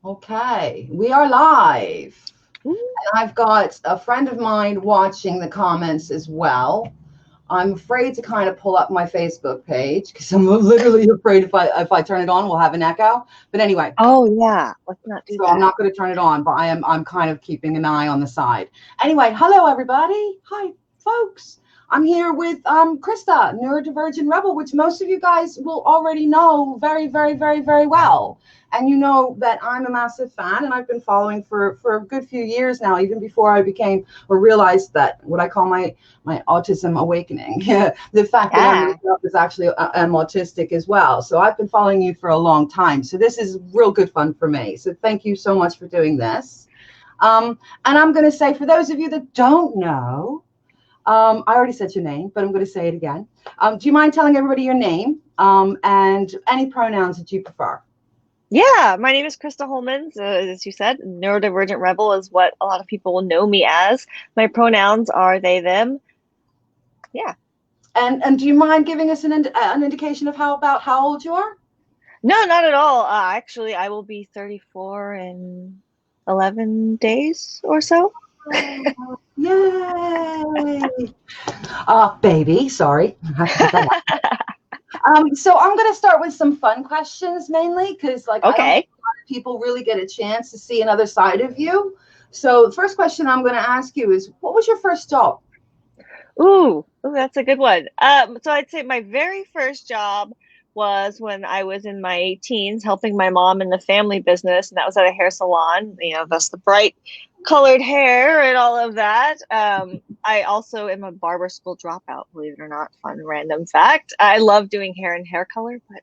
Okay, we are live. Ooh. And I've got a friend of mine watching the comments as well. I'm afraid to kind of pull up my Facebook page because I'm literally afraid if I turn it on, we'll have an echo. But anyway, Oh yeah, let's not do so I'm that. not going to turn it on, but I'm kind of keeping an eye on the side. Anyway, hello everybody. Hi folks. I'm here with Christa, Neurodivergent Rebel, which most of you guys will already know very, very, very, very well. And you know that I'm a massive fan, and I've been following for a good few years now, even before I became or realized that what I call my autism awakening. The fact that I Yeah. myself is actually am autistic as well. So I've been following you for a long time. So this is real good fun for me. So thank you so much for doing this. And I'm going to say, for those of you that don't know, I already said your name, but I'm going to say it again. Do you mind telling everybody your name and any pronouns that you prefer? Yeah, my name is Christa Holmans. As you said, Neurodivergent Rebel is what a lot of people will know me as. My pronouns are they, them. Yeah. And do you mind giving us an indication of how old you are? No, not at all. Actually, I will be 34 in 11 days or so. Oh, yay! Baby, sorry, I have to get that out. So I'm going to start with some fun questions mainly because, like, I don't think Okay. a lot of people really get a chance to see another side of you. So the first question I'm going to ask you is, what was your first job? Ooh, that's a good one. So I'd say my very first job was when I was in my teens, helping my mom in the family business, and that was at a hair salon. You know, that's the bright colored hair and all of that. I also am a barber school dropout, believe it or not. Fun random fact. I love doing hair and hair color, but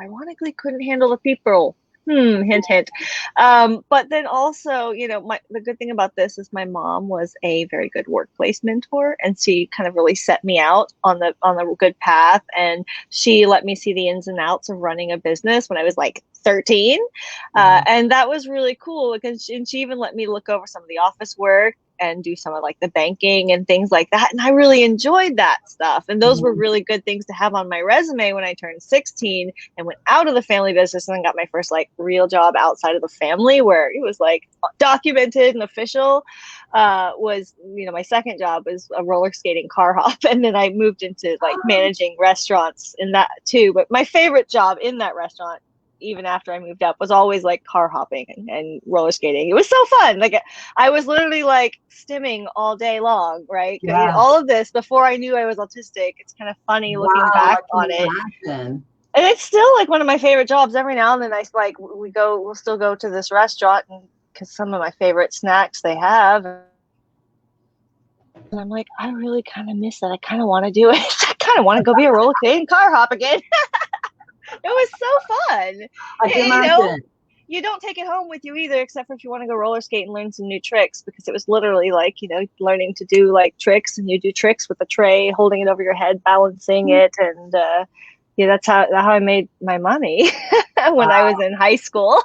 ironically couldn't handle the people. Hint, hint. But then also, the good thing about this is my mom was a very good workplace mentor, and she kind of really set me out on the good path, and she let me see the ins and outs of running a business when I was like 13. Wow. And that was really cool because she even let me look over some of the office work and do some of like the banking and things like that. And I really enjoyed that stuff. And those were really good things to have on my resume when I turned 16 and went out of the family business and then got my first like real job outside of the family where it was like documented and official. Was my second job was a roller skating car hop, and then I moved into like managing restaurants in that too. But my favorite job in that restaurant, even after I moved up, was always like car hopping and roller skating. It was so fun. Like I was literally like stimming all day long, right? Yeah. All of this before I knew I was autistic. It's kind of funny looking Wow, back I can on it. imagine. And it's still like one of my favorite jobs. Every now and then I like we'll still go to this restaurant and because some of my favorite snacks they have. And I'm like, I really kind of miss that. I kind of want to do it. I kind of want to go be a roller skating car hop again. It was so fun. I can You know, imagine. you don't take it home with you either, except for if you want to go roller skate and learn some new tricks, because it was literally like, learning to do like tricks, and you do tricks with a tray, holding it over your head, balancing it. And yeah, that's how I made my money when I was Wow, in high school.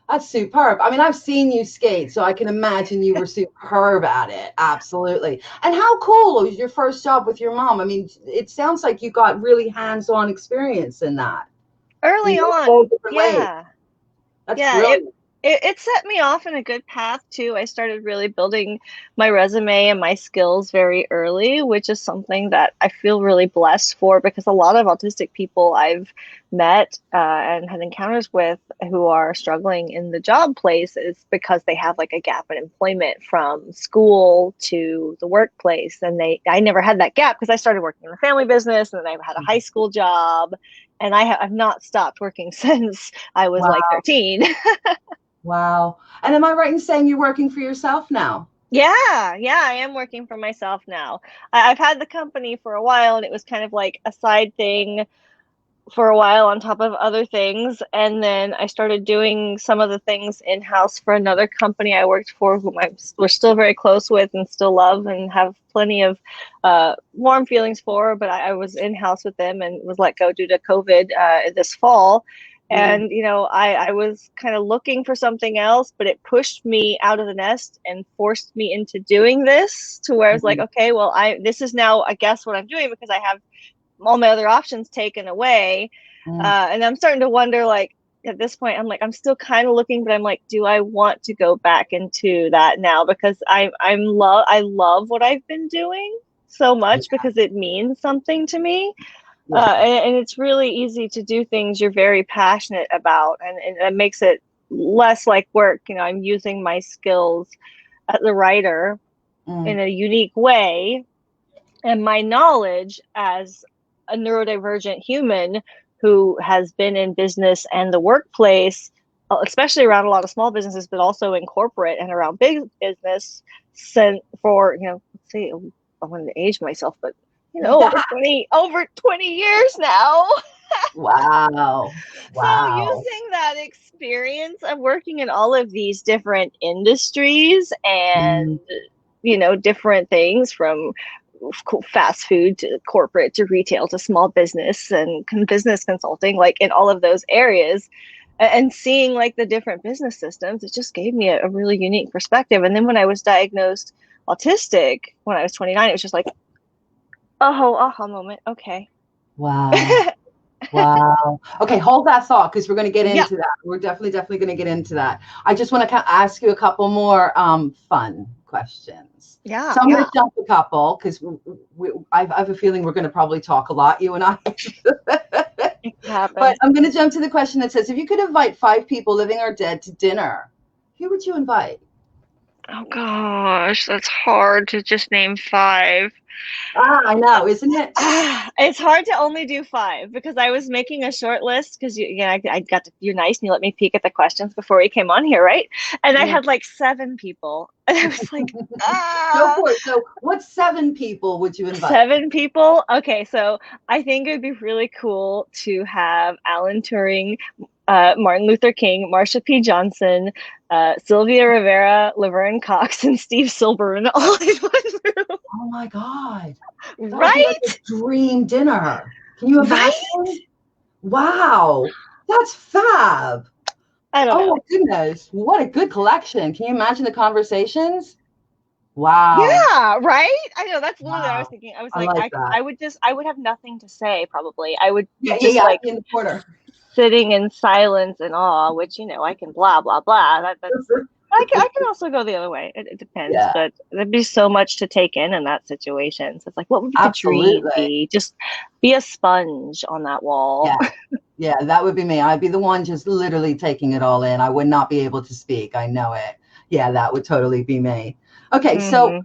that's superb. I mean, I've seen you skate, so I can imagine you were superb at it. Absolutely. And how cool was your first job with your mom? I mean, it sounds like you got really hands-on experience in that, Early all on. different ways. Yeah. That's Yeah, brilliant. it set me off in a good path too. I started really building my resume and my skills very early, which is something that I feel really blessed for because a lot of autistic people I've met and had encounters with who are struggling in the job place is because they have like a gap in employment from school to the workplace, and I never had that gap because I started working in the family business and then I had a high school job, and I've not stopped working since I was Wow. like 13. Wow. And am I right in saying you're working for yourself now? Yeah, I am working for myself now. I've had the company for a while, and it was kind of like a side thing for a while on top of other things. And then I started doing some of the things in-house for another company I worked for, whom we're still very close with and still love and have plenty of warm feelings for. But I was in-house with them and was let go due to COVID this fall. Mm, And, I was kind of looking for something else, but it pushed me out of the nest and forced me into doing this to where I was like, mm, okay, well, this is now, I guess, what I'm doing because I have all my other options taken away. mm. And I'm starting to wonder, like, at this point, I'm like, I'm still kind of looking, but I'm like, do I want to go back into that now? Because I love what I've been doing so much because it means something to me. And it's really easy to do things you're very passionate about, and it makes it less like work. You know, I'm using my skills as a writer in a unique way, and my knowledge as a neurodivergent human who has been in business and the workplace, especially around a lot of small businesses, but also in corporate and around big business, for, you know, let's see, I wanted to age myself, but you know, over 20 years now. Wow. So using that experience of working in all of these different industries and, you know, different things from fast food to corporate to retail to small business and business consulting, like in all of those areas, and seeing like the different business systems, it just gave me a really unique perspective. And then when I was diagnosed autistic when I was 29, it was just like, oh, aha moment. Okay. Wow. Wow. Okay, hold that thought, because we're going to get into that. We're definitely going to get into that. I just want to ask you a couple more fun questions. Yeah. So I'm going to jump a couple, because I have a feeling we're going to probably talk a lot, you and I. But I'm going to jump to the question that says, if you could invite 5 people, living or dead, to dinner, who would you invite? Oh gosh, that's hard to just name 5. I know, isn't it? It's hard to only do 5 because I was making a short list because I got to, you're nice and you let me peek at the questions before we came on here, right? And I had like 7 people, and I was like, So what 7 people would you invite? 7 people? Okay, so I think it would be really cool to have Alan Turing, Martin Luther King, Marsha P. Johnson, Sylvia Rivera, Laverne Cox, and Steve Silberman all in one room. Oh my God. That right? would be like a dream dinner. Can you imagine? Right? Wow. That's fab. I don't know. Oh my goodness. What a good collection. Can you imagine the conversations? Wow. Yeah, right? I know, that's literally what I was thinking. I was like, I would have nothing to say probably. I would just like in the corner, sitting in silence and awe, which, you know, I can blah, blah, blah. I can also go the other way. It depends, but there'd be so much to take in that situation. So it's like, what would the dream be? Just be a sponge on that wall. Yeah, that would be me. I'd be the one just literally taking it all in. I would not be able to speak. I know it. Yeah, that would totally be me. Okay, so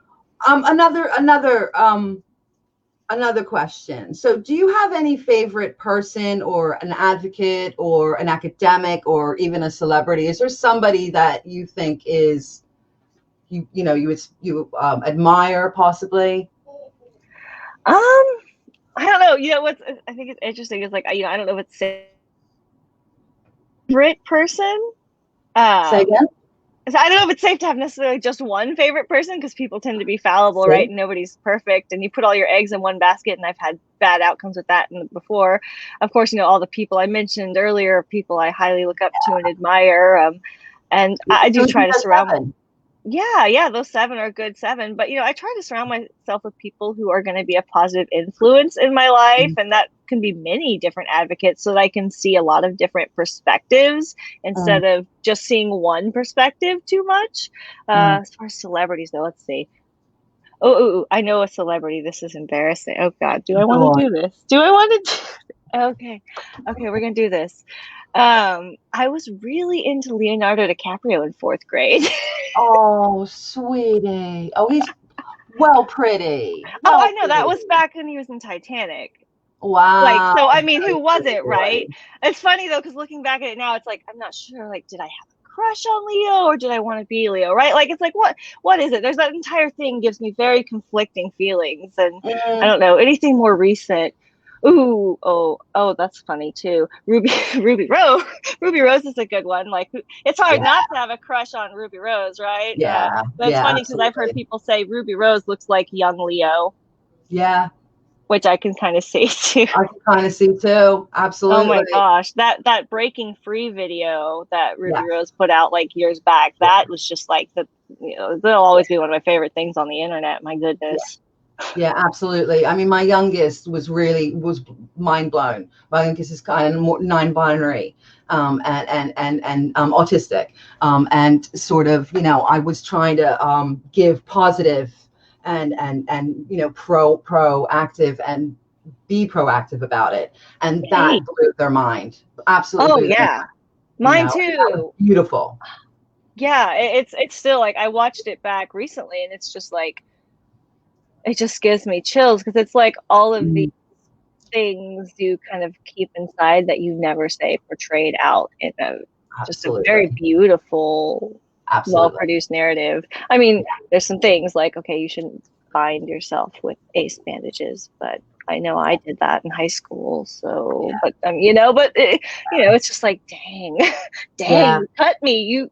another question. So do you have any favorite person or an advocate or an academic or even a celebrity? Is there somebody that you think is, you admire possibly? I don't know. You know, I think it's interesting is like, I don't know if it's favorite person. Say again? So I don't know if it's safe to have necessarily just one favorite person, because people tend to be fallible, right? And nobody's perfect, and you put all your eggs in one basket, and I've had bad outcomes with that before. Of course, you know, all the people I mentioned earlier, people I highly look up to and admire, and I do try to surround. Yeah, those 7 are a good 7. But, you know, I try to surround myself with people who are going to be a positive influence in my life. And that can be many different advocates, so that I can see a lot of different perspectives instead of just seeing one perspective too much. As far as celebrities, though, let's see. Oh, I know a celebrity. This is embarrassing. Oh, God. Do I want to do this? Okay, we're going to do this. I was really into Leonardo DiCaprio in 4th grade. Oh, sweetie. Oh, he's pretty. I know. That was back when he was in Titanic. Wow. Like, so, I mean, who wasn't, right? It's funny, though, because looking back at it now, it's like, I'm not sure, like, did I have a crush on Leo or did I want to be Leo, right? Like, it's like, what is it? There's that entire thing gives me very conflicting feelings. And I don't know, anything more recent. Ooh, oh, that's funny too. Ruby Rose. Ruby Rose is a good one. Like, it's hard not to have a crush on Ruby Rose, right? Yeah. That's funny because I've heard people say Ruby Rose looks like young Leo. Yeah. Which I can kind of see too. I can kind of see too. Absolutely. Oh my gosh, that Breaking Free video that Ruby Rose put out like years back, that was just like they'll always be one of my favorite things on the internet. My goodness. Yeah, absolutely. I mean, my youngest was mind blown. My youngest is kind of more non-binary, and autistic, and sort of, you know, I was trying to give positive and you know, proactive and be proactive about it, and that Hey. blew their mind. Absolutely Oh blew their yeah, mind. You mine know, that was too. beautiful. Yeah, it's still like I watched it back recently, and it's just like it just gives me chills because it's like all of these Mm, things you kind of keep inside that you never say portrayed out in a just a very absolutely, beautiful, absolutely. well-produced narrative. I mean, there's some things like, okay, you shouldn't bind yourself with ace bandages, but I know I did that in high school. So, Yeah, but you know, but you know, it's just like, dang, dang, yeah, you cut me,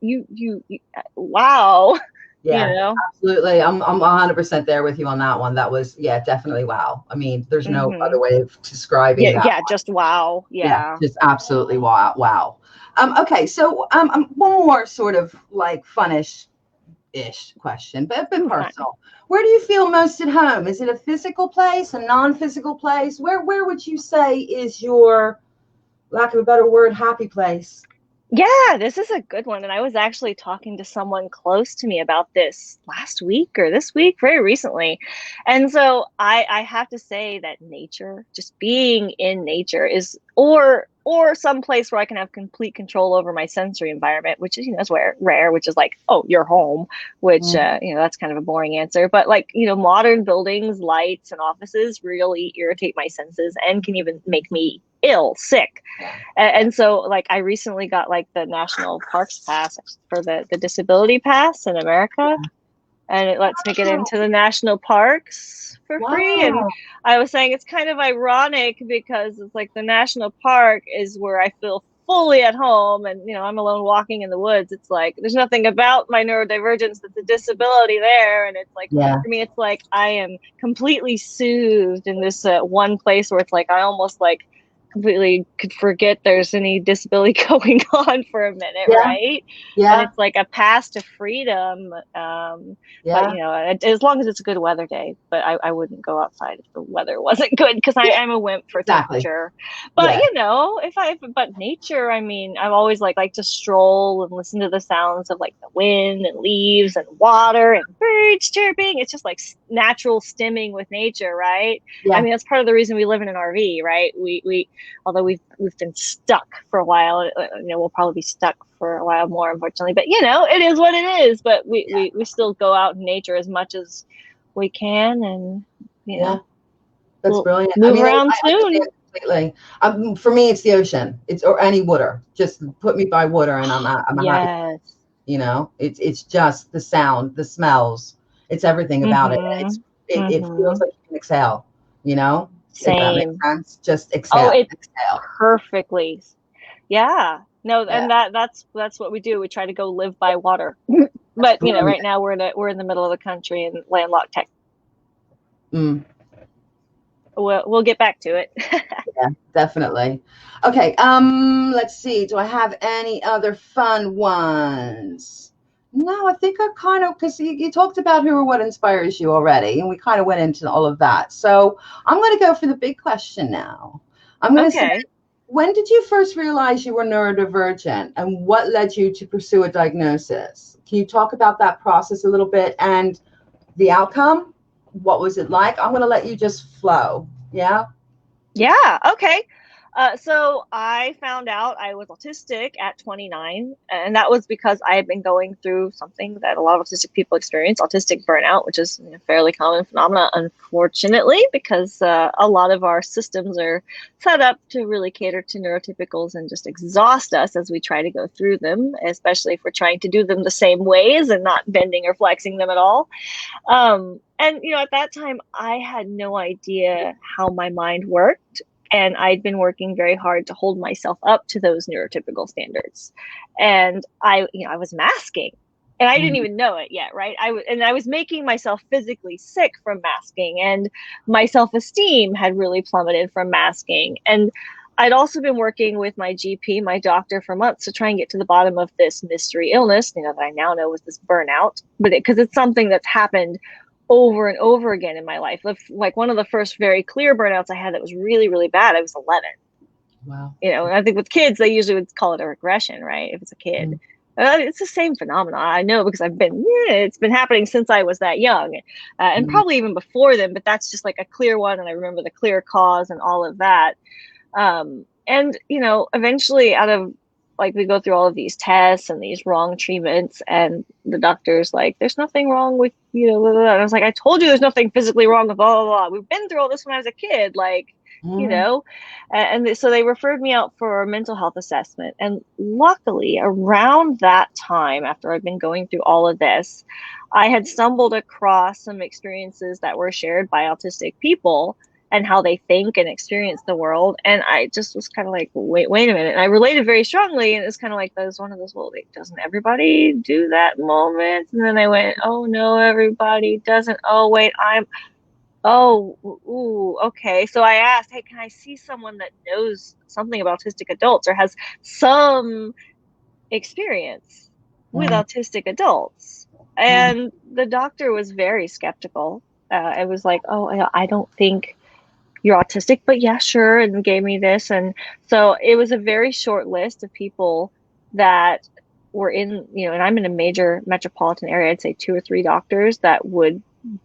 wow, you yeah, know. absolutely. I'm 100% there with you on that one. That was, yeah, definitely wow. I mean, there's no other Hmm. way of describing Yeah, that. yeah, just wow, Yeah, yeah. just absolutely wow, wow. Okay, so one more sort of like funnish ish question, but a bit Ooh, fun. personal. Where do you feel most at home? Is it a physical place, a non-physical place? Where would you say is your, lack of a better word, happy place? Yeah, this is a good one. And I was actually talking to someone close to me about this last week or this week, very recently. And so I have to say that nature, just being in nature is, or some place where I can have complete control over my sensory environment, which is, you know, is rare, which is like, oh, your home, which, Mm, you know, that's kind of a boring answer. But like, you know, modern buildings, lights, and offices really irritate my senses and can even make me ill, sick. yeah. And so like I recently got like the national parks pass for the disability pass in America, and it lets me get Wow. into the national parks for free. And Wow. I was saying it's kind of ironic because it's like the national park is where I feel fully at home, and you know, I'm alone walking in the woods. It's like there's nothing about my neurodivergence that's a disability there, and it's like Yeah. for me it's like I am completely soothed in this one place where it's like I almost like completely could forget there's any disability going on for a minute, Yeah. right? And Yeah. it's like a pass to freedom. But Yeah. you know, as long as it's a good weather day, but I wouldn't go outside if the weather wasn't good because Yeah. I'm a wimp for Exactly. temperature. But Yeah. you know, but nature, I mean, I've always like to stroll and listen to the sounds of like the wind and leaves and water and birds chirping. It's just like natural stimming with nature, right? I Yeah. mean, that's part of the reason we live in an RV, right? We although we've been stuck for a while, you know, we'll probably be stuck for a while more, unfortunately. But you know, it is what it is. But we still go out in nature as much as we can, and you Yeah. know, That's we'll brilliant. I move mean, around I soon. understand completely. For me, it's the ocean. It's, or any water. Just put me by water, and I'm a happy. Yes. You know, it's just the sound, the smells. It's everything about it. Mm-hmm. It feels Mm-hmm. like you can exhale. You know, if that makes Same. sense. Just Oh, exhale, it exhale. perfectly. Yeah. No, Yeah, and that's what we do. We try to go live by water. that's But you know, brilliant. right now we're in the middle of the country in landlocked Texas. Mm, We'll get back to it. yeah, definitely. Okay, let's see. Do I have any other fun ones? No, I think I kind of, because you talked about who or what inspires you already, and we kind of went into all of that. So I'm going to go for the big question now. I'm going to say, Okay. when did you first realize you were neurodivergent, and what led you to pursue a diagnosis? Can you talk about that process a little bit and the outcome? What was it like? I'm going to let you just flow. Yeah. Yeah, okay. So I found out I was autistic at 29, and that was because I had been going through something that a lot of autistic people experience, autistic burnout, which is a fairly common phenomenon, unfortunately, because a lot of our systems are set up to really cater to neurotypicals and just exhaust us as we try to go through them, especially if we're trying to do them the same ways and not bending or flexing them at all. And you know, at that time, I had no idea how my mind worked. And I'd been working very hard to hold myself up to those neurotypical standards. And I was masking, and I didn't Mhm. even know it yet, right? I was making myself physically sick from masking, and my self-esteem had really plummeted from masking. And I'd also been working with my GP, my doctor, for months to try and get to the bottom of this mystery illness, you know, that I now know was this burnout, but because it's something that's happened over and over again in my life. Like one of the first very clear burnouts I had that was really, really bad, I was 11. Wow. You know, I think with kids, they usually would call it a regression, right? If it's a kid. Mm. It's the same phenomenon. I know because it's been happening since I was that young, and Mm. probably even before then, but that's just like a clear one. And I remember the clear cause and all of that. And, you know, eventually out of like, we go through all of these tests and these wrong treatments, and the doctor's like, there's nothing wrong with, you know, blah, blah, blah. And I was like, I told you there's nothing physically wrong with blah, blah, blah. We've been through all this when I was a kid. Like, you Mm. know, and so they referred me out for a mental health assessment. And luckily, around that time, after I'd been going through all of this, I had stumbled across some experiences that were shared by autistic people and how they think and experience the world. And I just was kind of like, wait a minute. And I related very strongly. And it's kind of like, that was one of those, well, like, doesn't everybody do that moment? And then I went, oh no, everybody doesn't. Oh, wait, oh, ooh, okay. So I asked, hey, can I see someone that knows something about autistic adults or has some experience with Mm. autistic adults? Mm. And the doctor was very skeptical. It was like, oh, I don't think you're autistic, but yeah, sure, and gave me this. And so it was a very short list of people that were in, you know, and I'm in a major metropolitan area. I'd say 2 or 3 doctors that would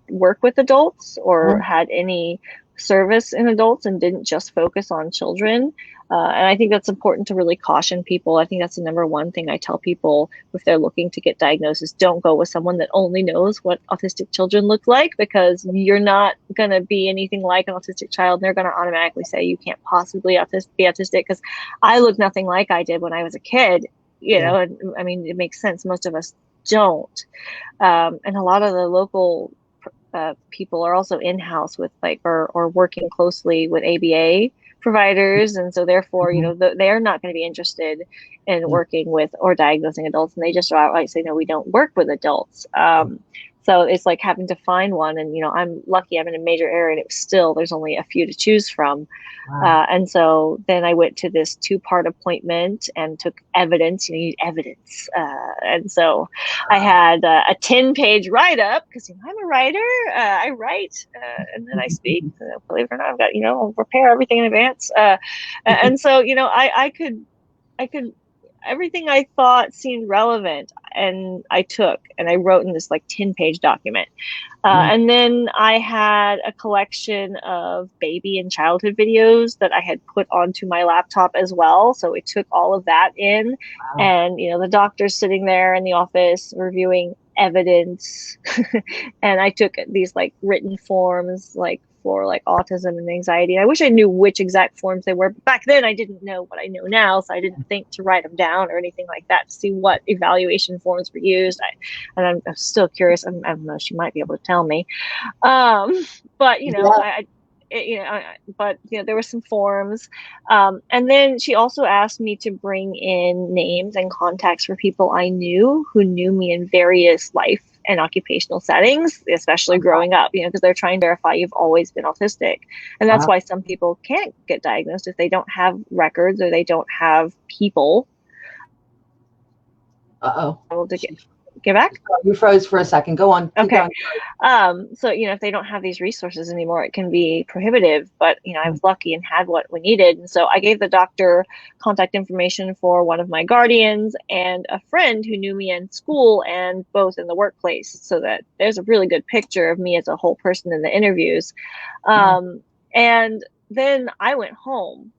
work with adults or Mm. had any service in adults and didn't just focus on children. And I think that's important to really caution people. I think that's the number one thing I tell people if they're looking to get diagnosis. Don't go with someone that only knows what autistic children look like, because you're not going to be anything like an autistic child. And they're going to automatically say you can't possibly be autistic, because I look nothing like I did when I was a kid. You know, and I mean, it makes sense. Most of us don't. And a lot of the local people are also in-house with like or working closely with ABA providers, and so therefore, you Mhm. know, they're not going to be interested in Mm. working with or diagnosing adults, and they just outright say no, we don't work with adults. So it's like having to find one, and you know, I'm lucky I'm in a major area, and it was still, there's only a few to choose from. Wow. And so then I went to this 2-part appointment and took evidence. You need evidence. And so I had a 10-page write-up, because you know, I'm a writer. I write and then I speak. Believe it or not, I've got, you know, I'll prepare everything in advance. And so, you know, I could, everything I thought seemed relevant, and I wrote in this like 10-page document. Mm. And then I had a collection of baby and childhood videos that I had put onto my laptop as well. So it took all of that in. Wow. And, you know, the doctor's sitting there in the office reviewing evidence. And I took these like written forms, like for like autism and anxiety. I wish I knew which exact forms they were, but back then I didn't know what I know now, so I didn't think to write them down or anything like that to see what evaluation forms were used. I'm still curious. I don't know. She might be able to tell me. But you know, Yeah. but you know, there were some forms, and then she also asked me to bring in names and contacts for people I knew who knew me in various life and occupational settings, especially growing up, you know, because they're trying to verify you've always been autistic. And that's Wow. why some people can't get diagnosed if they don't have records or they don't have people Uh-oh. able to get back. You froze for a second. Go on. Keep Okay. going. So, you know, if they don't have these resources anymore, it can be prohibitive. But, you know, I was lucky and had what we needed. And so I gave the doctor contact information for one of my guardians and a friend who knew me in school and both in the workplace, so that there's a really good picture of me as a whole person in the interviews. And then I went home.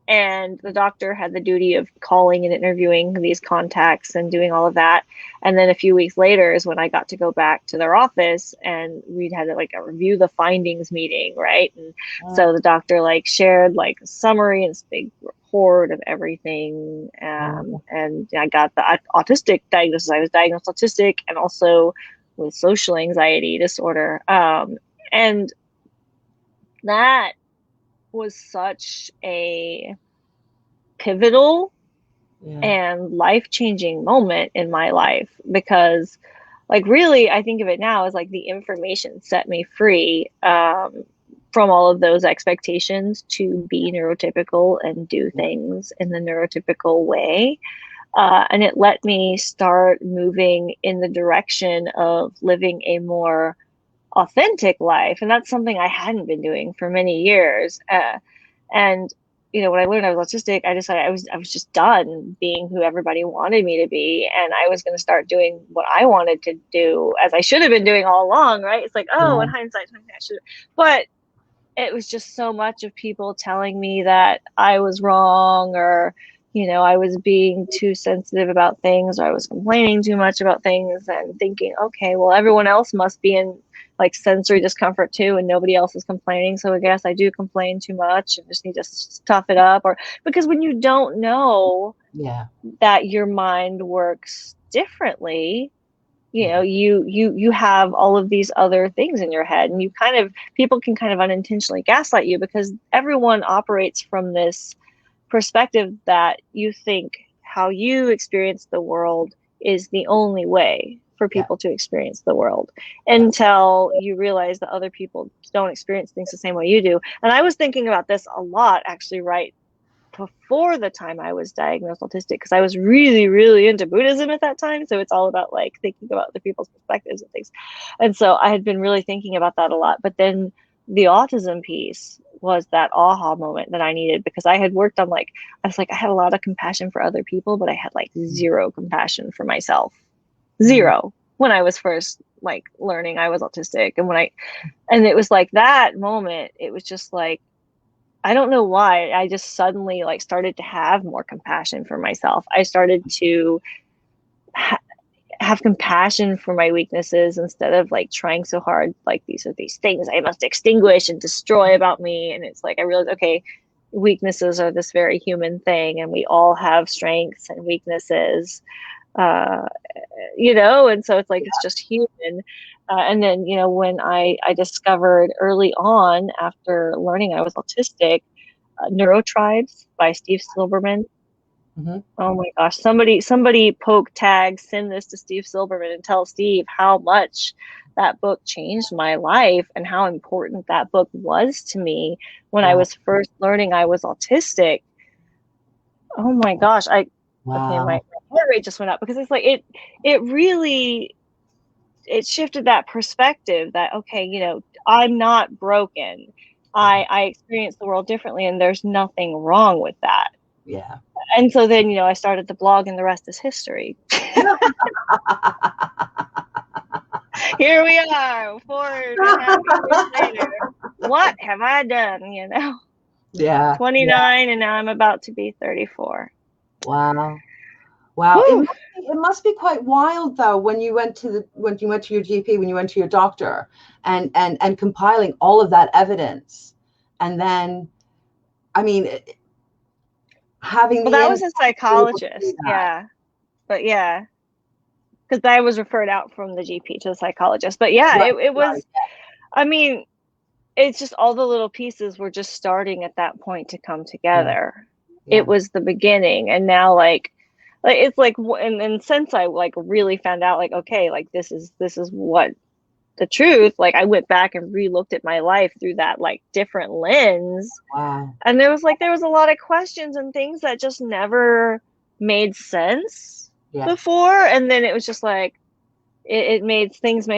And the doctor had the duty of calling and interviewing these contacts and doing all of that. And then a few weeks later is when I got to go back to their office, and we'd had like a review the findings meeting, right? And so the doctor like shared like a summary and this big report of everything. And I got the autistic diagnosis. I was diagnosed autistic and also with social anxiety disorder. And that was such a pivotal and life-changing moment in my life, because like really I think of it now as like the information set me free from all of those expectations to be neurotypical and do things in the neurotypical way. And it let me start moving in the direction of living a more authentic life. And that's something I hadn't been doing for many years. And when I learned I was autistic, I decided I was just done being who everybody wanted me to be. And I was going to start doing what I wanted to do, as I should have been doing all along, right? It's like, oh, in hindsight, I should have. But it was just so much of people telling me that I was wrong, or, I was being too sensitive about things, or I was complaining too much about things, and thinking, okay, well, everyone else must be in like sensory discomfort too, and nobody else is complaining. So I guess I do complain too much and just need to tough it up. Or because when you don't know that your mind works differently, you have all of these other things in your head, and people can kind of unintentionally gaslight you, because everyone operates from this perspective that you think how you experience the world is the only way for people to experience the world, until you realize that other people don't experience things the same way you do. And I was thinking about this a lot, actually, right before the time I was diagnosed autistic, because I was really, really into Buddhism at that time. So it's all about like thinking about other people's perspectives and things. And so I had been really thinking about that a lot. But then the autism piece was that aha moment that I needed, because I had worked on I had a lot of compassion for other people, but I had like zero compassion for myself. Zero. When I was first like learning I was autistic. And it was like that moment, it was just like, I don't know why, I just suddenly like started to have more compassion for myself. I started to have compassion for my weaknesses, instead of like trying so hard, like these are these things I must extinguish and destroy about me. And it's like, I realized, okay, weaknesses are this very human thing, and we all have strengths and weaknesses, and so it's like, it's just human. And then, when I discovered early on, after learning I was autistic, Neurotribes by Steve Silberman. Oh my gosh, somebody poke tag, send this to Steve Silberman and tell Steve how much that book changed my life, and how important that book was to me when I was first learning I was autistic. Oh my gosh, okay, my heart rate just went up, because it's like it really shifted that perspective that, okay, I'm not broken. I experience the world differently, and there's nothing wrong with that. Yeah. And so then, I started the blog, and the rest is history. Here we are, 4.5 years later. What have I done, Yeah. 29, and now I'm about to be 34. Wow. It must be quite wild, though, when you went to your GP, when you went to your doctor, and compiling all of that evidence, and then, I mean, having that was a psychologist, but because I was referred out from the GP to the psychologist, but it was. I mean, it's just all the little pieces were just starting at that point to come together. It was the beginning, and now it's like, and since I like really found out, like, okay, like this is what the truth, like I went back and re-looked at my life through that like different lens. Wow. And there was a lot of questions and things that just never made sense before, and then it was just like it made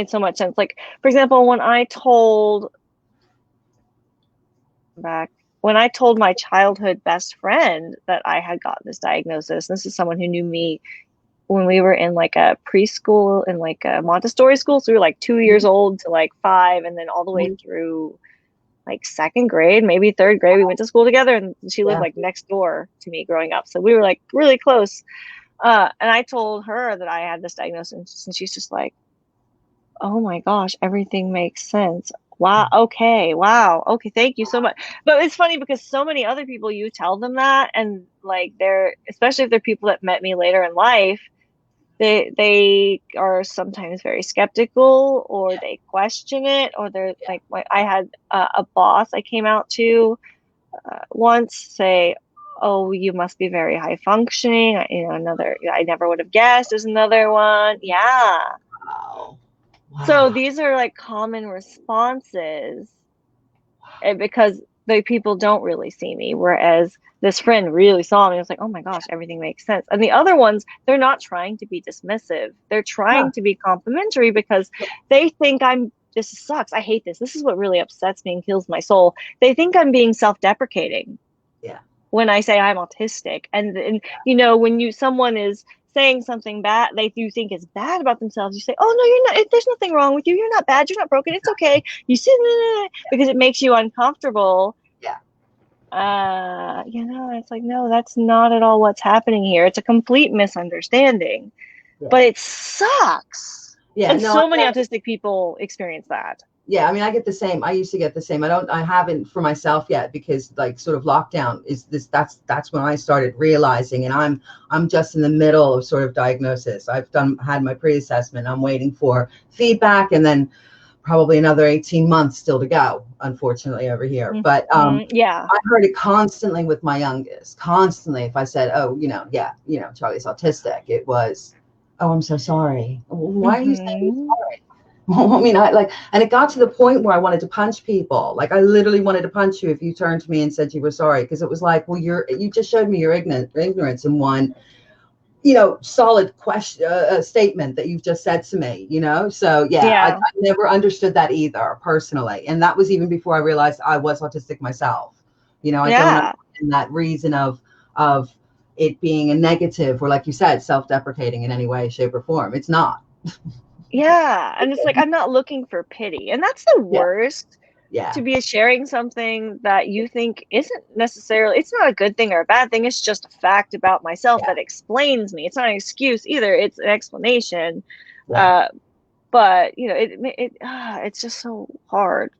so much sense. Like, for example, when I told my childhood best friend that I had gotten this diagnosis, this is someone who knew me when we were in like a preschool and like a Montessori school. So we were like 2 years old to like 5, and then all the way through like second grade, maybe third grade, we went to school together, and she lived like next door to me growing up. So we were like really close. And I told her that I had this diagnosis, and she's just like, oh my gosh, everything makes sense. Wow. Okay. Wow. Okay. Thank you so much. But it's funny, because so many other people, you tell them that, and like especially if they're people that met me later in life, they are sometimes very skeptical, or they question it, or they're like, I had a boss I came out to once say, oh, you must be very high functioning. I never would have guessed. There's another one. Yeah. Wow. So these are like common responses, and because the people don't really see me, whereas this friend really saw me. I was like, oh my gosh, everything makes sense. And the other ones, they're not trying to be dismissive. They're trying to be complimentary, because they think this sucks. I hate this. This is what really upsets me and kills my soul. They think I'm being self-deprecating. Yeah. when I say I'm autistic. And you know, when someone is saying something bad, you think is bad about themselves, you say, oh no, you're not, there's nothing wrong with you, you're not bad, you're not broken, it's okay. You sit because it makes you uncomfortable. Yeah. You know, it's like, no, that's not at all what's happening here. It's a complete misunderstanding. Yeah. But it sucks. Yeah. And No, so many autistic people experience that. yeah, I mean, I get the same. I used to get the same. I haven't for myself yet, because like sort of lockdown is this, that's when I started realizing, and I'm just in the middle of sort of diagnosis. I've had my pre-assessment. I'm waiting for feedback, and then probably another 18 months still to go, unfortunately, over here. But yeah, I heard it constantly with my youngest, constantly. If I said, oh, Charlie's autistic, it was, oh, I'm so sorry. Why are you saying sorry? I mean, and it got to the point where I wanted to punch people. Like, I literally wanted to punch you if you turned to me and said you were sorry, because it was like, well, you just showed me your ignorance in one, solid question, statement that you've just said to me, So yeah. I never understood that either personally, and that was even before I realized I was autistic myself. I don't understand that reason of it being a negative, or like you said, self-deprecating in any way, shape, or form. It's not. Yeah. And it's like, I'm not looking for pity. And that's the worst. Yeah. To be sharing something that you think isn't necessarily, it's not a good thing or a bad thing. It's just a fact about myself that explains me. It's not an excuse either. It's an explanation. Yeah. But it's just so hard.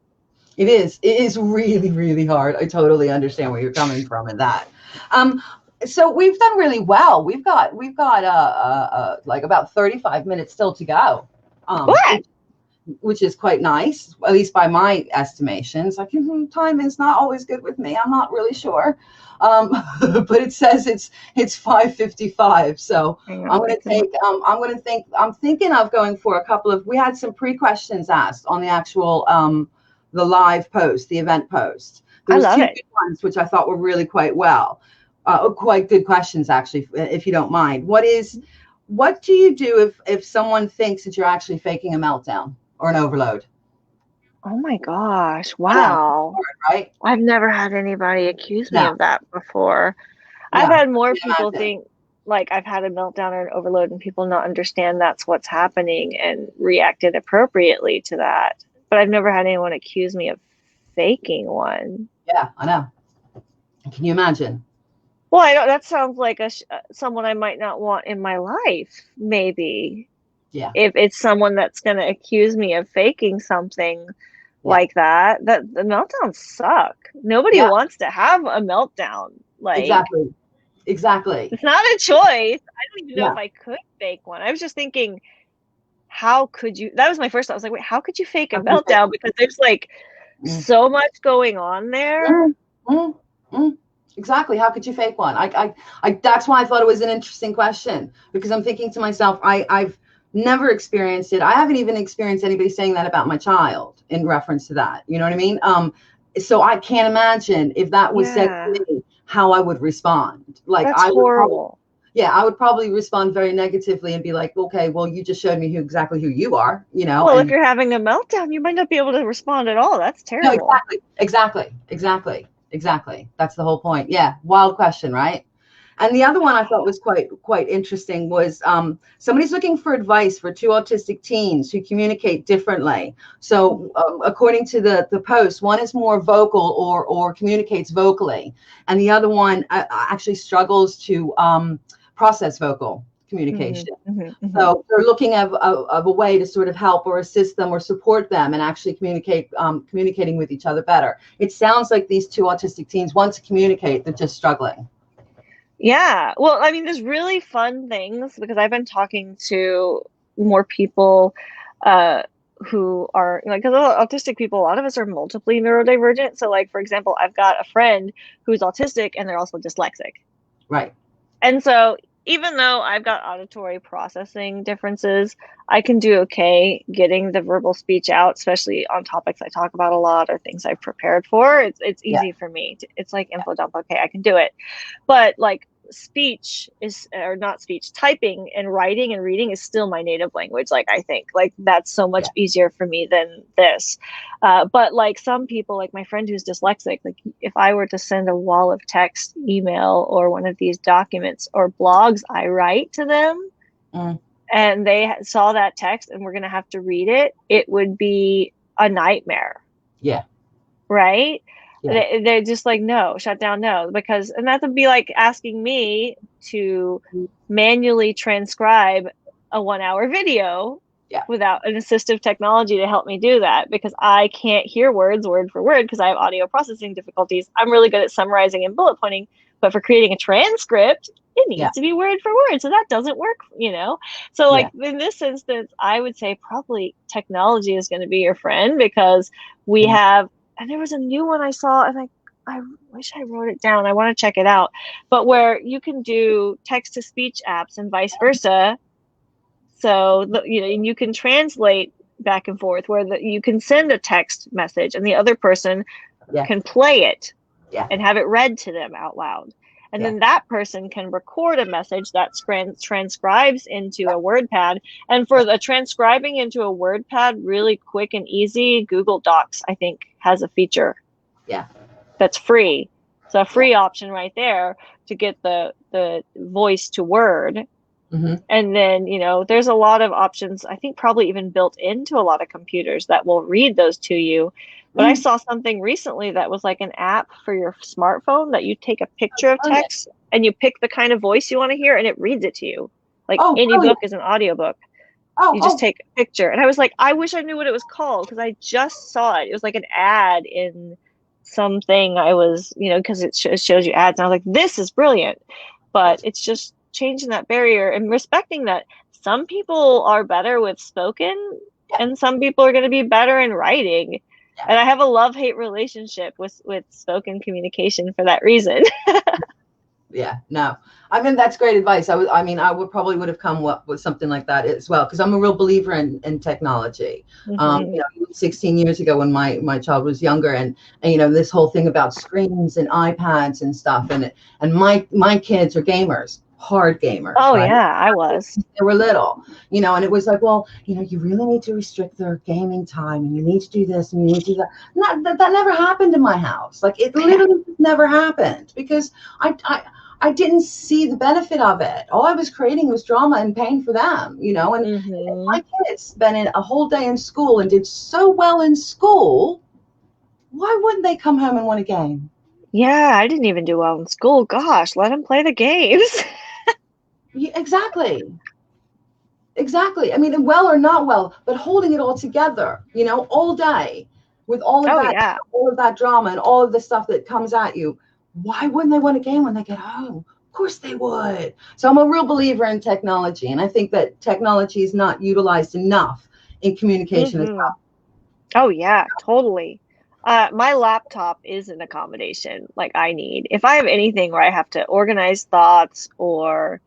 It is really, really hard. I totally understand where you're coming from in that. So we've done really well. We've got like about 35 minutes still to go. Which is quite nice, at least by my estimations. Like, time is not always good with me. I'm not really sure, but it says it's 5:55. So I'm thinking of going for a couple of. We had some pre-questions asked on the actual the live post, the event post. There was two good ones which I thought were really quite good questions, actually, if you don't mind. What do you do if someone thinks that you're actually faking a meltdown or an overload? Oh my gosh. Wow. Right? I've never had anybody accuse me of that before. I've had more people think like I've had a meltdown or an overload, and people not understand that's what's happening and reacted appropriately to that. But I've never had anyone accuse me of faking one. Yeah, I know. Can you imagine? Well, that sounds like someone I might not want in my life, maybe. Yeah. If it's someone that's going to accuse me of faking something like that, the meltdowns suck. Nobody wants to have a meltdown. Like, exactly. It's not a choice. I don't even know if I could fake one. I was just thinking, how could you? That was my first thought. I was like, wait, how could you fake a meltdown? Because there's like so much going on there. Exactly. How could you fake one? I that's why I thought it was an interesting question, because I'm thinking to myself, I've never experienced it. I haven't even experienced anybody saying that about my child in reference to that. You know what I mean? So I can't imagine if that was said to me, how I would respond. Like, that's horrible. I would probably respond very negatively and be like, okay, well, you just showed me exactly who you are, Well, if you're having a meltdown, you might not be able to respond at all. That's terrible. No, exactly. That's the whole point. Yeah. Wild question, right? And the other one I thought was quite interesting was somebody's looking for advice for two autistic teens who communicate differently. So according to the post, one is more vocal or communicates vocally, and the other one actually struggles to process vocal communication. So they're looking of a way to sort of help or assist them or support them and actually communicating with each other better. It sounds like these two autistic teens want to communicate, they're just struggling. Yeah. Well, I mean, there's really fun things, because I've been talking to more people who are, like, because autistic people, a lot of us are multiply neurodivergent. So, like, for example, I've got a friend who's autistic and they're also dyslexic. Right. And so even though I've got auditory processing differences, I can do okay getting the verbal speech out, especially on topics I talk about a lot or things I've prepared for. It's easy for me. It's like info dump. Okay, I can do it. But like speech is, or not speech, typing and writing and reading is still my native language. Like, I think like that's so much easier for me than this. But like some people, like my friend who's dyslexic, like if I were to send a wall of text, email, or one of these documents or blogs I write to them, and they saw that text and we're going to have to read it, it would be a nightmare. Yeah. Right? Yeah. They're just like, no, shut down, no. Because, and that would be like asking me to manually transcribe a 1-hour video without an assistive technology to help me do that, because I can't hear words word for word because I have audio processing difficulties. I'm really good at summarizing and bullet pointing, but for creating a transcript, it needs to be word for word. So that doesn't work, you know? So like in this instance, I would say probably technology is going to be your friend, because we have, and there was a new one I saw, and I wish I wrote it down. I want to check it out. But where you can do text to speech apps and vice versa. So, you know, you can translate back and forth, where you can send a text message and the other person can play it and have it read to them out loud. And then that person can record a message that transcribes into a WordPad. And for the transcribing into a WordPad, really quick and easy, Google Docs, I think, has a feature that's free. So a free option right there to get the voice to word. And then, you know, there's a lot of options, I think probably even built into a lot of computers that will read those to you. But I saw something recently that was like an app for your smartphone that you take a picture of text and you pick the kind of voice you want to hear and it reads it to you. Like any book is an audiobook. You just take a picture. And I was like, I wish I knew what it was called, because I just saw it. It was like an ad in something I was, you know, because it shows you ads. And I was like, this is brilliant. But it's just changing that barrier and respecting that some people are better with spoken and some people are going to be better in writing. And I have a love-hate relationship with spoken communication for that reason. No, I mean, that's great advice. I would probably have come up with something like that as well, because I'm a real believer in technology. You know, 16 years ago when my child was younger, and you know, this whole thing about screens and iPads and stuff, and my kids are gamers. Hard gamers. Oh, right? yeah, I was. They were little, you know, and it was like, well, you know, you really need to restrict their gaming time, and you need to do this, and you need to do that. That never happened in my house. Like, it literally never happened, because I didn't see the benefit of it. All I was creating was drama and pain for them, you know. And if my kids spent a whole day in school and did so well in school, why wouldn't they come home and want a game? Yeah, I didn't even do well in school. Gosh, let them play the games. Exactly. I mean, well or not well, but holding it all together, you know, all day with all of all of that drama and all of the stuff that comes at you. Why wouldn't they want a game when they get home? Of course they would. So I'm a real believer in technology, and I think that technology is not utilized enough in communication as well. Oh yeah, totally. My laptop is an accommodation like I need. If I have anything where I have to organize thoughts, or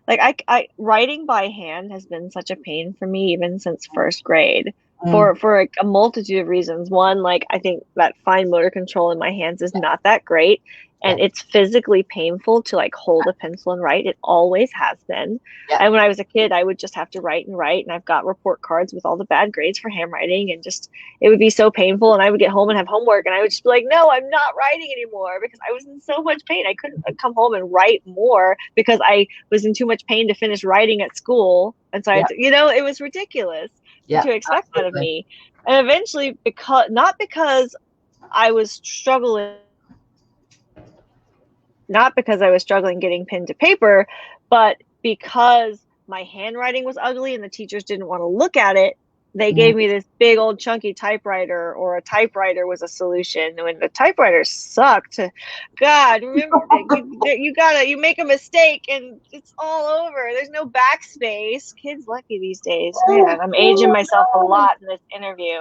like I writing by hand has been such a pain for me even since first grade for like a multitude of reasons. One, like I think that fine motor control in my hands is not that great, and it's physically painful to like hold a pencil and write. It always has been. And when I was a kid, I would just have to write, and I've got report cards with all the bad grades for handwriting, and just it would be so painful. And I would get home and have homework, and I would just be like, no, I'm not writing anymore, because I was in so much pain. I couldn't come home and write more because I was in too much pain to finish writing at school. And so I had to, you know, it was ridiculous to expect that of me. And eventually, because I was struggling getting pen to paper, but because my handwriting was ugly and the teachers didn't want to look at it, they gave me this big old chunky typewriter, or a typewriter was a solution. When the typewriter sucked, God, remember, you make a mistake and it's all over. There's no backspace. Kids lucky these days. Man, I'm aging myself a lot in this interview.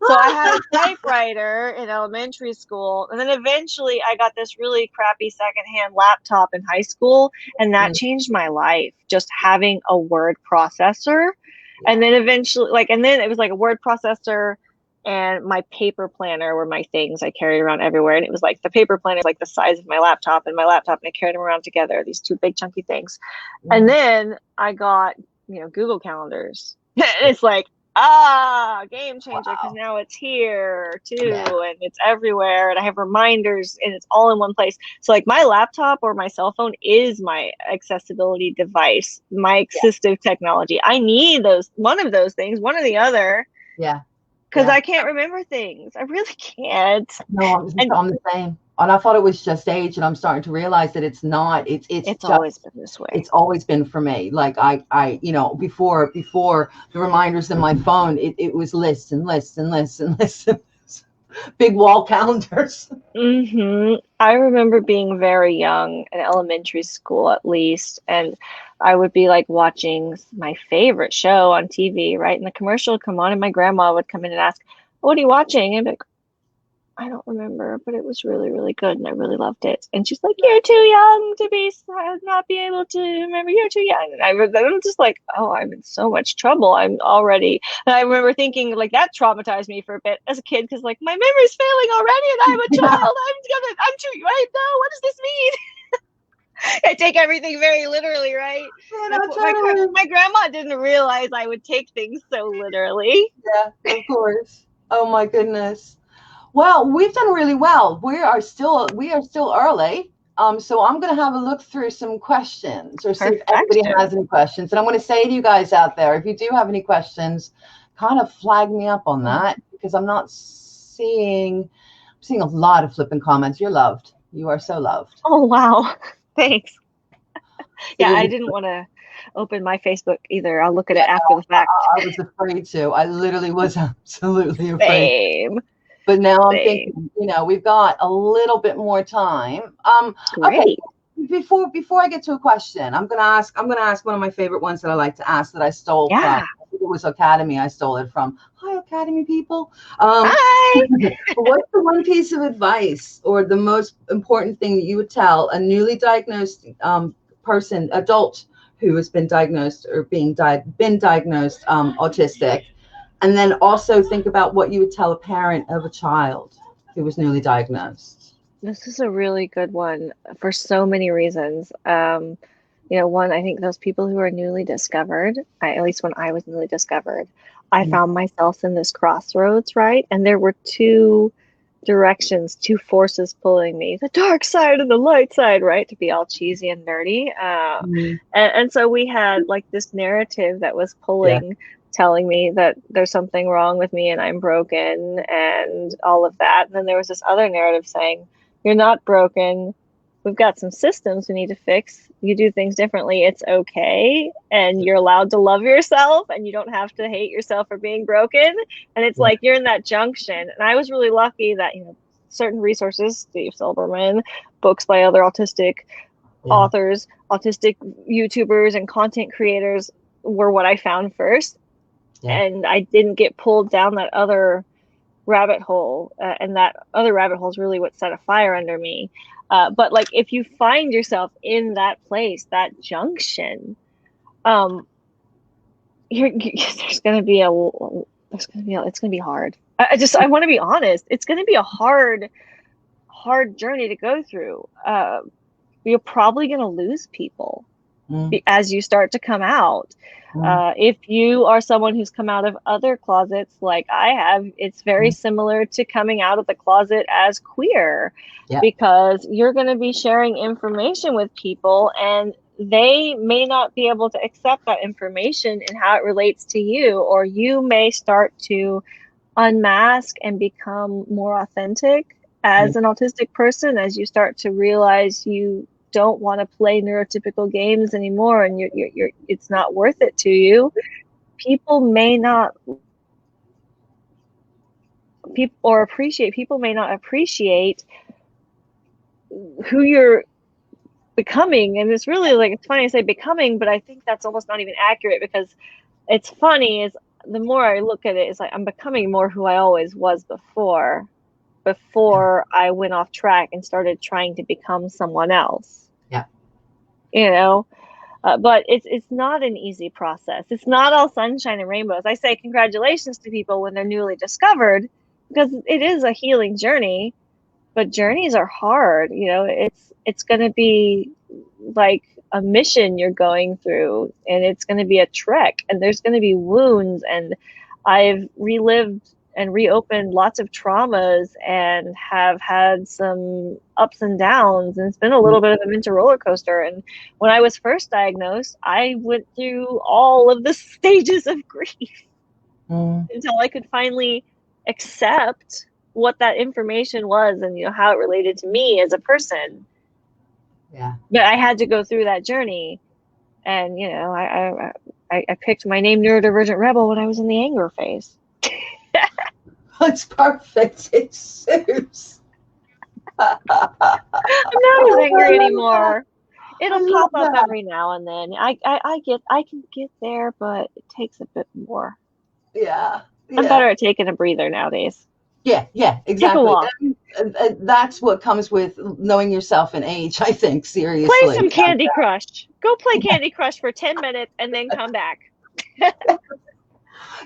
So I had a typewriter in elementary school, and then eventually I got this really crappy secondhand laptop in high school, and that changed my life. Just having a word processor. And then eventually, and then it was like a word processor, and my paper planner were my things I carried around everywhere. And it was like the paper planner is like the size of my laptop, and I carried them around together, these two big chunky things. And then I got, Google calendars. It's like, game changer, because now it's here too, and it's everywhere, and I have reminders, and it's all in one place. So like my laptop or my cell phone is my accessibility device, my assistive technology. I need one of those things, one or the other. Yeah. Because I can't remember things. I really can't. No, I'm the same. And I thought it was just age, and I'm starting to realize that it's not. It's just, always been this way. It's always been for me. Like I before the reminders in my phone, it was lists and lists and lists and lists. Big wall calendars. I remember being very young in elementary school, at least, and I would be like watching my favorite show on TV, right? And the commercial would come on, and my grandma would come in and ask, "What are you watching?" And I'd be like, "I don't remember, but it was really, really good, and I really loved it." And she's like, "You're too young to not be able to remember. You're too young." And I'm just like, "Oh, I'm in so much trouble. I'm already." And I remember thinking like that traumatized me for a bit as a kid, because like my memory's failing already, and I'm a child. I'm too right now. What does this mean? I take everything very literally, right? My grandma didn't realize I would take things so literally. Yeah, of course. Oh my goodness. Well, we've done really well. We are still early. So I'm going to have a look through some questions, or see if anybody has any questions. And I'm going to say to you guys out there, if you do have any questions, kind of flag me up on that, because I'm seeing a lot of flipping comments. You're loved. You are so loved. Oh, wow. Thanks. Yeah, I didn't want to open my Facebook either. I'll look at it after the fact. I was afraid to. I literally was absolutely afraid. Same. But now I'm thinking, we've got a little bit more time. Okay. Before I get to a question, I'm gonna ask one of my favorite ones that I like to ask, that I stole from. I think it was Academy I stole it from. Hi, Academy people. Hi. What's the one piece of advice or the most important thing that you would tell a newly diagnosed adult who has been diagnosed or been diagnosed autistic? And then also think about what you would tell a parent of a child who was newly diagnosed. This is a really good one for so many reasons. One, I think those people who are newly discovered, at least when I was newly discovered, I found myself in this crossroads, right? And there were two directions, two forces pulling me, the dark side and the light side, right? To be all cheesy and nerdy. And so we had like this narrative that was pulling, telling me that there's something wrong with me and I'm broken and all of that. And then there was this other narrative saying, you're not broken. We've got some systems we need to fix. You do things differently. It's okay. And you're allowed to love yourself, and you don't have to hate yourself for being broken. And it's like, you're in that junction. And I was really lucky that, certain resources, Steve Silberman, books by other autistic authors, autistic YouTubers and content creators were what I found first. And I didn't get pulled down that other rabbit hole. And that other rabbit hole is really what set a fire under me. But like, if you find yourself in that place, that junction, it's going to be hard. I want to be honest. It's going to be a hard journey to go through. You're probably going to lose people as you start to come out. If you are someone who's come out of other closets like I have, it's very similar to coming out of the closet as queer, because you're going to be sharing information with people, and they may not be able to accept that information and how it relates to you, or you may start to unmask and become more authentic as an autistic person, as you start to realize you don't want to play neurotypical games anymore, and you're it's not worth it to you. People may not appreciate who you're becoming. And it's really like, it's funny to say becoming, but I think that's almost not even accurate, because it's funny is the more I look at it, it's like I'm becoming more who I always was before I went off track and started trying to become someone else. But it's not an easy process. It's not all sunshine and rainbows. I say congratulations to people when they're newly discovered, because it is a healing journey, but journeys are hard. You know, it's going to be like a mission you're going through, and it's going to be a trek, and there's going to be wounds, and I've relived and reopened lots of traumas and have had some ups and downs, and it's been a little bit of a mental roller coaster. And when I was first diagnosed, I went through all of the stages of grief until I could finally accept what that information was and, you know, how it related to me as a person. Yeah. But I had to go through that journey, and, you know, I picked my name Neurodivergent Rebel when I was in the anger phase. It's perfect. It suits. I'm not as angry anymore. It'll pop up that. every now and then. I can get there, but it takes a bit more. Yeah. I'm better at taking a breather nowadays. Yeah, exactly. That's what comes with knowing yourself in age, I think, seriously. Play some Candy Crush. Go play Candy Crush for 10 minutes and then come back.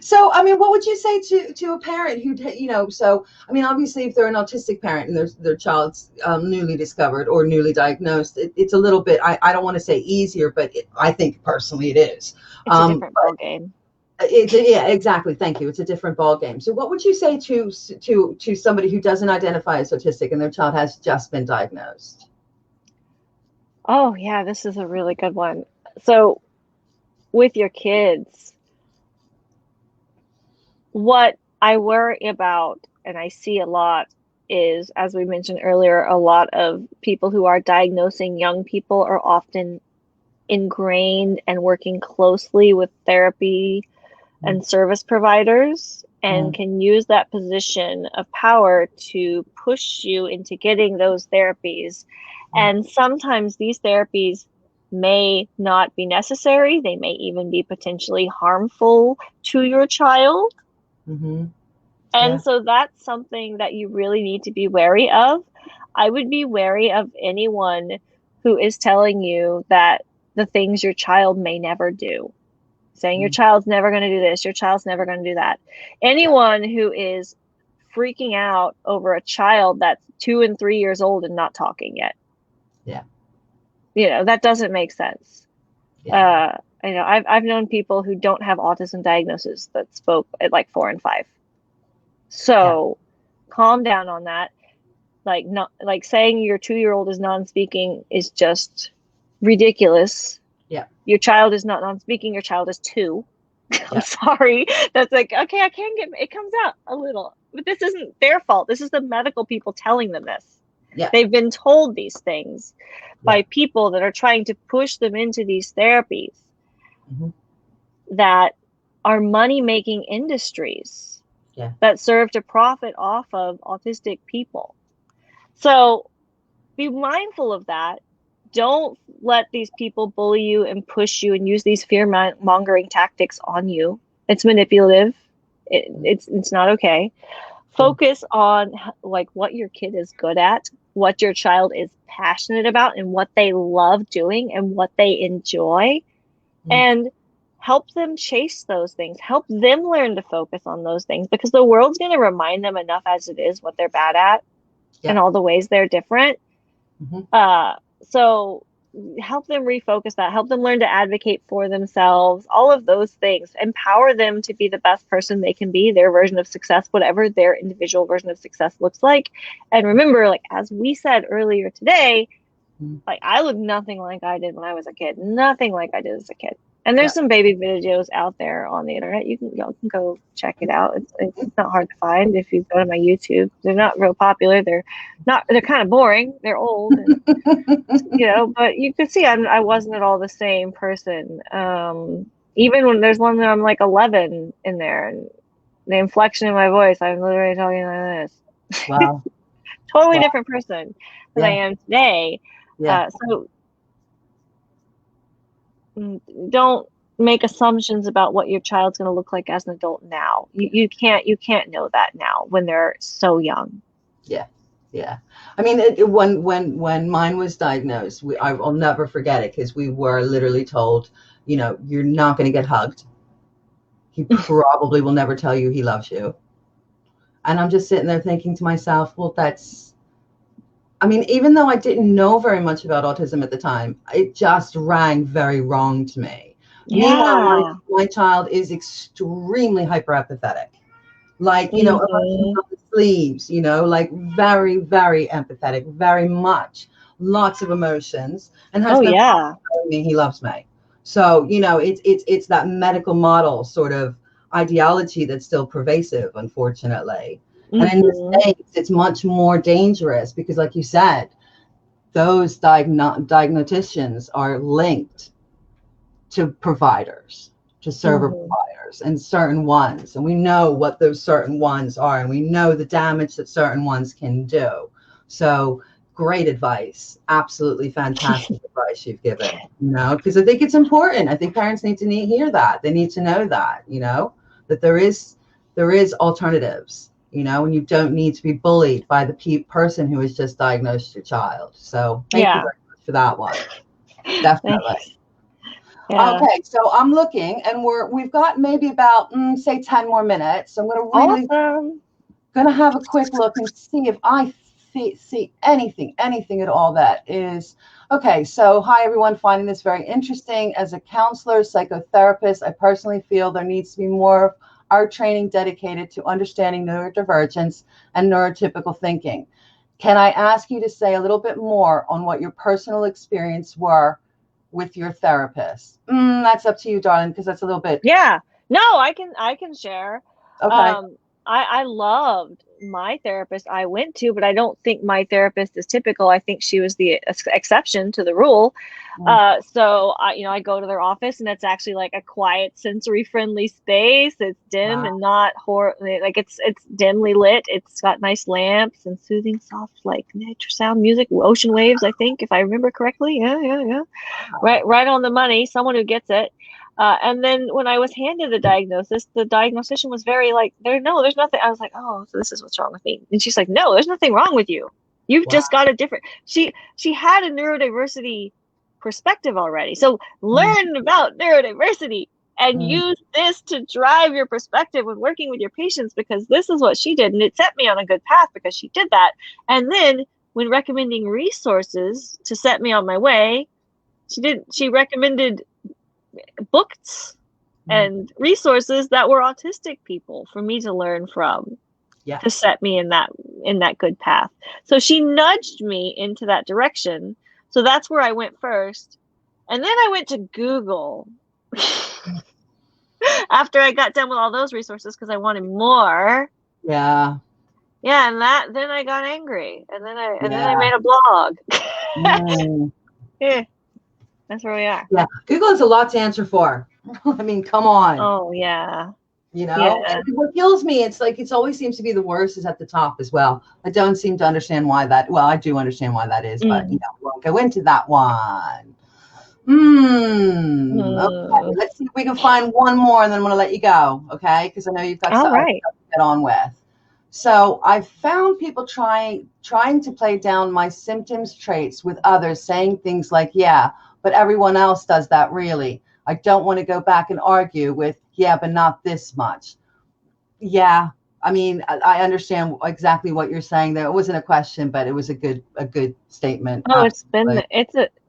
So, I mean, what would you say to a parent who, you know, so, I mean, obviously, if they're an autistic parent and their child's newly discovered or newly diagnosed, it's a little bit, I don't want to say easier, but I think personally it is. It's a different ball game. Yeah, exactly. Thank you. It's a different ball game. So what would you say to somebody who doesn't identify as autistic and their child has just been diagnosed? Oh, yeah, this is a really good one. So with your kids, what I worry about, and I see a lot, is, as we mentioned earlier, a lot of people who are diagnosing young people are often ingrained and working closely with therapy and service providers, and can use that position of power to push you into getting those therapies. And sometimes these therapies may not be necessary. They may even be potentially harmful to your child. And so that's something that you really need to be wary of. I would be wary of anyone who is telling you that the things your child may never do. Saying your child's never going to do this, your child's never going to do that. Anyone who is freaking out over a child that's 2 and 3 years old and not talking yet. Yeah. You know, that doesn't make sense. Yeah. You know, I've known people who don't have autism diagnosis that spoke at like 4 and 5. So calm down on that. Like, not like saying your 2-year-old is non-speaking is just ridiculous. Yeah. Your child is not non-speaking. Your child is 2. I'm sorry. That's like, okay, I can get, it comes out a little, but this isn't their fault. This is the medical people telling them this. Yeah. They've been told these things by people that are trying to push them into these therapies that are money-making industries that serve to profit off of autistic people. So be mindful of that. Don't let these people bully you and push you and use these fear-mongering tactics on you. It's manipulative. It's not okay. Focus on like what your kid is good at, what your child is passionate about, and what they love doing and what they enjoy, and help them chase those things. Help them learn to focus on those things, because the world's going to remind them enough as it is what they're bad at and all the ways they're different. So help them refocus that, help them learn to advocate for themselves, all of those things. Empower them to be the best person they can be, their version of success, whatever their individual version of success looks like. And remember, like, as we said earlier today, like, I look nothing like I did when I was a kid, nothing like I did as a kid. And there's some baby videos out there on the internet. Y'all can go check it out. It's not hard to find if you go to my YouTube. They're not real popular. They're kind of boring. They're old, and, you know, but you can see I wasn't at all the same person. Even when there's one that I'm like 11 in there, and the inflection in my voice, I'm literally talking like this. Wow. Totally different person than I am today. So don't make assumptions about what your child's going to look like as an adult now. You can't know that now when they're so young. Yeah. Yeah. I mean, when mine was diagnosed, I'll never forget it because we were literally told, you know, you're not going to get hugged. He probably will never tell you he loves you. And I'm just sitting there thinking to myself, well, I mean, even though I didn't know very much about autism at the time, it just rang very wrong to me. Meanwhile, Yeah. my child is extremely hyper-empathetic. Like, you know, emotions Mhm. on the sleeves, you know, like very, very empathetic, very much, lots of emotions, and has Oh no problem yeah. telling me he loves me. So, you know, it's that medical model sort of ideology that's still pervasive, unfortunately. And in the Mhm. States, it's much more dangerous because, like you said, those diagnosticians are linked to providers, to server Mhm. providers, and certain ones. And we know what those certain ones are, and we know the damage that certain ones can do. So, great advice. Absolutely fantastic advice you've given, you know, because I think it's important. I think parents need to hear that. They need to know that, you know, that there is alternatives, you know, and you don't need to be bullied by the person who has just diagnosed your child. So thank you Yeah. very much for that one. Thanks. Definitely. Yeah. Okay, so I'm looking, and we've got maybe about say 10 more minutes. I'm Awesome. gonna have a quick look and see if I see anything at all that is okay. So hi everyone, finding this very interesting. As a counselor, psychotherapist, I personally feel there needs to be more of our training dedicated to understanding neurodivergence and neurotypical thinking. Can I ask you to say a little bit more on what your personal experience were with your therapist? That's up to you, darling, because that's a little bit Yeah. No, I can share. okay. Um, I loved my therapist I went to, but I don't think my therapist is typical. I think she was the exception to the rule. Mm, So I go to their office and it's actually like a quiet, sensory friendly space. It's dim wow. and not like it's dimly lit. It's got nice lamps and soothing, soft like nature sound music, ocean waves, I think, if I remember correctly. Yeah, yeah, yeah. Right on the money. Someone who gets it. And then when I was handed the diagnosis, the diagnostician was very like, there's nothing. I was like, oh, so this is what's wrong with me. And she's like, no, there's nothing wrong with you. You've Wow. just got a different. She had a neurodiversity perspective already. So Mm, learn about neurodiversity and mm, use this to drive your perspective when working with your patients, because this is what she did, and it set me on a good path because she did that. And then when recommending resources to set me on my way, she recommended books mm. and resources that were autistic people for me to learn from, to Yes. set me in that good path. So she nudged me into that direction. So that's where I went first. And then I went to Google after I got done with all those resources because I wanted more. Yeah. Yeah, and then I got angry. And then I Yeah. made a blog. Mm. Yeah, that's where we are. Yeah. Google has a lot to answer for. I mean, come on. Oh yeah. You know, Yeah. and what kills me, it's like it always seems to be the worst is at the top as well. I don't seem to understand why that. Well, I do understand why that is, but you Mm. know, we won't go into that one. Okay, Mm. let's see if we can find one more, and then I'm going to let you go. Okay, because I know you've got All other right. stuff to get on with. So I found people trying to play down my symptoms traits with others, saying things like, "Yeah, but everyone else does that, really. I don't want to go back and argue with, yeah, but not this much." Yeah, I mean, I understand exactly what you're saying there. It wasn't a question, but it was a good statement. Oh, Absolutely.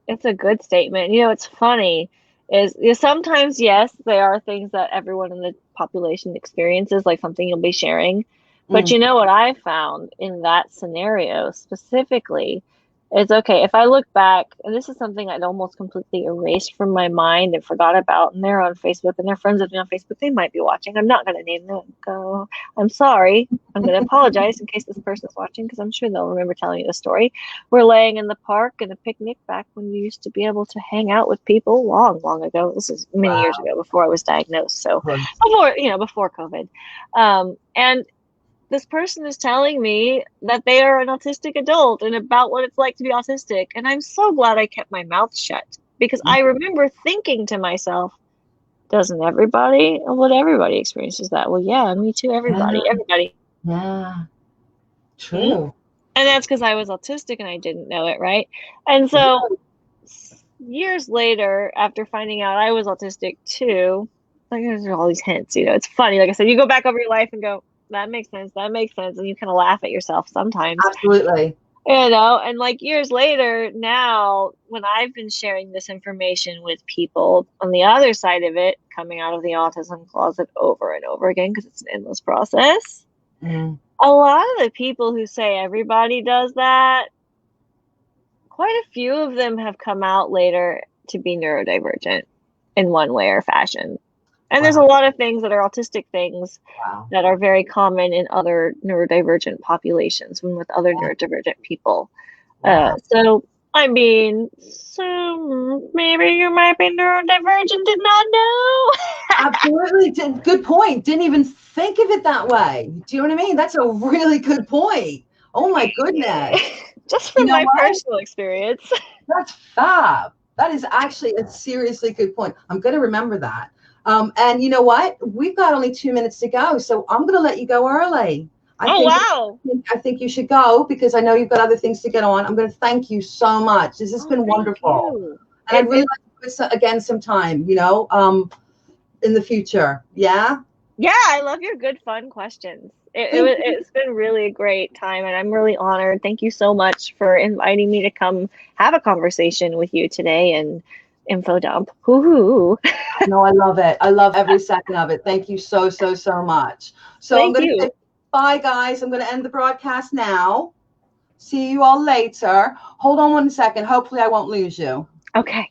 it's a good statement. It's funny is sometimes, yes, there are things that everyone in the population experiences, like something you'll be sharing. But Mm, you know what I found in that scenario specifically is, okay, if I look back, and this is something I'd almost completely erased from my mind and forgot about, and they're on Facebook and they're friends with me on Facebook, they might be watching. I'm not going to name them. Go. I'm sorry. I'm going to apologize in case this person is watching, because I'm sure they'll remember telling you the story. We're laying in the park in a picnic back when we used to be able to hang out with people long, long ago. This is many years wow. ago before I was diagnosed. Of So course. before COVID. And this person is telling me that they are an autistic adult and about what it's like to be autistic. And I'm so glad I kept my mouth shut, because I remember thinking to myself, doesn't everybody? Well, everybody experiences that. Well, yeah, me too. Yeah, Everybody. yeah, Hmm? true. And that's because I was autistic and I didn't know it, right? And so years later, after finding out I was autistic too, like there's all these hints, it's funny. Like I said, you go back over your life and go, that makes sense, and you kind of laugh at yourself sometimes. Absolutely. And like years later now, when I've been sharing this information with people on the other side of it, coming out of the autism closet over and over again, because it's an endless process, a lot of the people who say everybody does that, quite a few of them have come out later to be neurodivergent in one way or fashion. And there's a lot of things that are autistic things that are very common in other neurodivergent populations and with other neurodivergent people. So, I mean, so maybe you might be neurodivergent, did not know. Absolutely. Good point. Didn't even think of it that way. Do you know what I mean? That's a really good point. Oh my goodness. Just from my personal experience. That's fab. That is actually a seriously good point. I'm going to remember that. And you know what? We've got only 2 minutes to go, so I'm going to let you go early. I think you should go because I know you've got other things to get on. I'm going to thank you so much. This has been wonderful. And I'd really like to put again sometime, in the future. Yeah? Yeah, I love your good, fun questions. It's been really a great time, and I'm really honored. Thank you so much for inviting me to come have a conversation with you today and info dump. Woohoo! No, I love it. I love every second of it. Thank you so much. So I'm going to say bye, guys. I'm going to end the broadcast now. See you all later. Hold on 1 second. Hopefully I won't lose you. Okay.